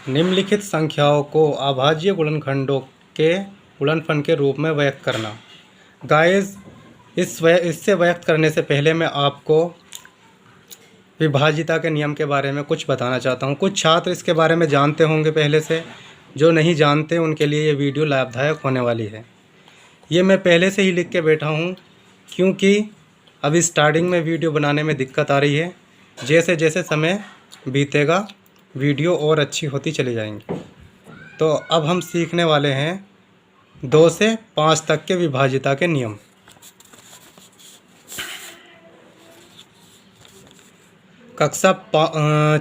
निम्नलिखित संख्याओं को अभाज्य गुणनखंडों के गुणनफल के रूप में व्यक्त करना। गाइस, इससे व्यक्त करने से पहले मैं आपको विभाज्यता के नियम के बारे में कुछ बताना चाहता हूँ। कुछ छात्र इसके बारे में जानते होंगे पहले से, जो नहीं जानते उनके लिए ये वीडियो लाभदायक होने वाली है। ये मैं पहले से ही लिख के बैठा हूँ, क्योंकि अभी स्टार्टिंग में वीडियो बनाने में दिक्कत आ रही है। जैसे जैसे समय बीतेगा वीडियो और अच्छी होती चली जाएंगी। तो अब हम सीखने वाले हैं 2 से 5 तक के विभाज्यता के नियम। कक्षा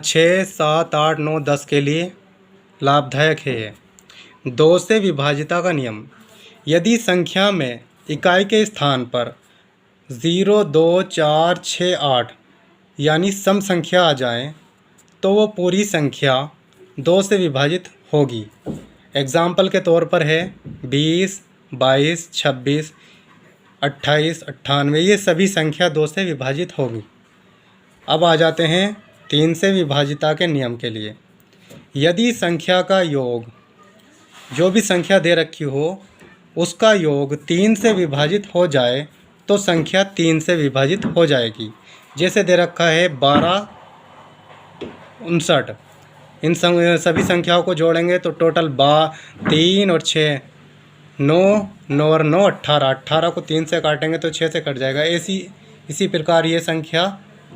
6, 7, 8, 9, 10 के लिए लाभदायक है ये। 2 से विभाज्यता का नियम। यदि संख्या में इकाई के स्थान पर 0, 2, 4, 6, 8 यानी सम संख्या आ जाए तो वो पूरी संख्या 2 से विभाजित होगी। एग्ज़ाम्पल के तौर पर है 20, 22, 26, 28, 98, ये सभी संख्या 2 से विभाजित होगी। अब आ जाते हैं 3 से विभाज्यता के नियम के लिए। यदि संख्या का योग, जो भी संख्या दे रखी हो उसका योग 3 से विभाजित हो जाए तो संख्या 3 से विभाजित हो जाएगी। जैसे दे रखा है 12, 59, इन सभी संख्याओं को जोड़ेंगे तो टोटल 3 और 6, 9, 9 और 9, 18, 18 को 3 से काटेंगे तो 6 से कट जाएगा। इसी प्रकार ये संख्या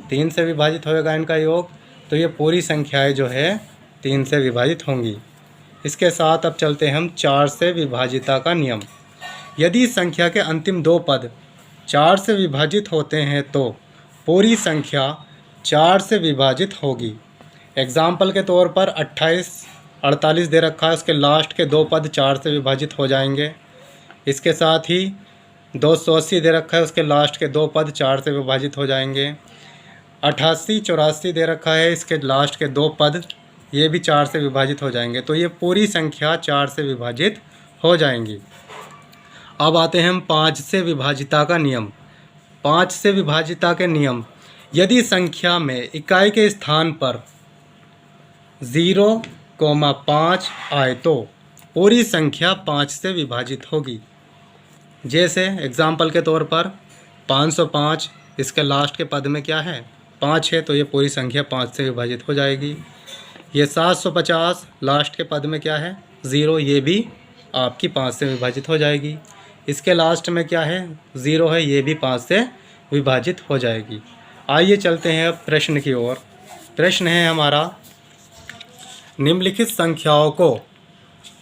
3 से विभाजित होएगा इनका योग, तो ये पूरी संख्याएं जो है 3 से विभाजित होंगी। इसके साथ अब चलते हैं हम 4 से विभाज्यता का नियम। यदि संख्या के अंतिम 2 पद 4 से विभाजित होते हैं तो पूरी संख्या 4 से विभाजित होगी। एग्ज़ाम्पल के तौर पर 28, 48 दे रखा है, उसके लास्ट के 2 पद 4 से विभाजित हो जाएंगे। इसके साथ ही 280 दे रखा है, उसके लास्ट के 2 पद 4 से विभाजित हो जाएंगे। 88, 84 दे रखा है, इसके लास्ट के 2 पद ये भी 4 से विभाजित हो जाएंगे। तो ये पूरी संख्या 4 से विभाजित हो जाएंगी। अब आते हैं हम 5 से विभाज्यता का नियम। 5 से विभाज्यता के नियम। यदि संख्या में इकाई के स्थान पर 0,5 आए तो पूरी संख्या 5 से विभाजित होगी। जैसे एग्ज़ाम्पल के तौर पर 505, इसके लास्ट के पद में क्या है 5 है, तो ये पूरी संख्या 5 से विभाजित हो जाएगी। ये 750, लास्ट के पद में क्या है 0, ये भी आपकी 5 से विभाजित हो जाएगी। इसके लास्ट में क्या है 0 है, ये भी 5 से विभाजित हो जाएगी। आइए चलते हैं अब प्रश्न की ओर। प्रश्न है हमारा, निम्नलिखित संख्याओं को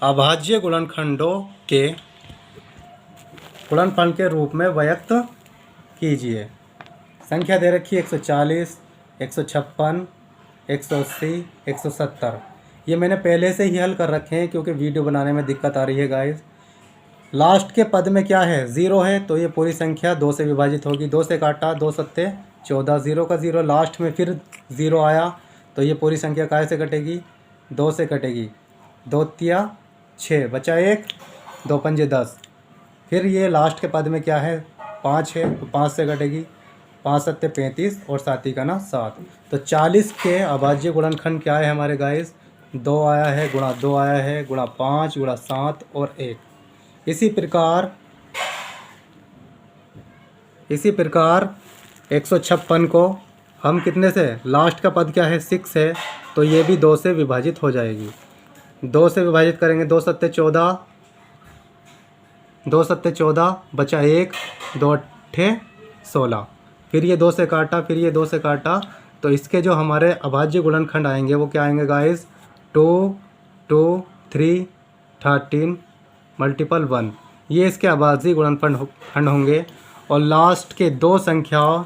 अभाज्य गुणनखंडों के गुणनफल के रूप में व्यक्त कीजिए। संख्या दे रखी है 140, 156, 180, 170। ये मैंने पहले से ही हल कर रखे हैं क्योंकि वीडियो बनाने में दिक्कत आ रही है गाइस। लास्ट के पद में क्या है 0 है, तो ये पूरी संख्या 2 से विभाजित होगी। 2 से काटा 2 सत्ते 14, 0 का 0, लास्ट में फिर 0 आया तो ये पूरी संख्या काय से कटेगी 2 से कटेगी। 2 तिया 6, बचा 1, 2 पंजे 10। फिर ये लास्ट के पद में क्या है 5 है, तो 5 से कटेगी। 5 सत्ते 35 और 7 का ना 7। तो 40 के अभाज्य गुणनखंड क्या है हमारे गाइस 2 आया है, गुणा 2 आया है, गुणा 5, गुणा 7 और 1। इसी प्रकार 156 को हम कितने से, लास्ट का पद क्या है 6 है, तो ये भी 2 से विभाजित हो जाएगी। 2 से विभाजित करेंगे 2 सत्ते 14, 2 सत्ते 14, बचा 1, 2 अट्ठे 16। फिर ये 2 से काटा, फिर ये 2 से काटा, तो इसके जो हमारे अभाज्य गुणनखंड आएंगे वो क्या आएंगे गाइस 2, 2, 3, 13 मल्टीपल 1। ये इसके अभाज्य गुणनखंड होंगे। और लास्ट के 2 संख्याओं,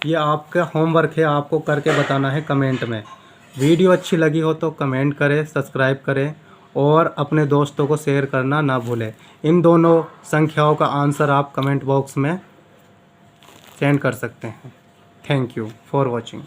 ये आपका होमवर्क है, आपको करके बताना है कमेंट में। वीडियो अच्छी लगी हो तो कमेंट करें, सब्सक्राइब करें और अपने दोस्तों को शेयर करना ना भूलें। इन दोनों संख्याओं का आंसर आप कमेंट बॉक्स में सेंड कर सकते हैं। Thank you for watching.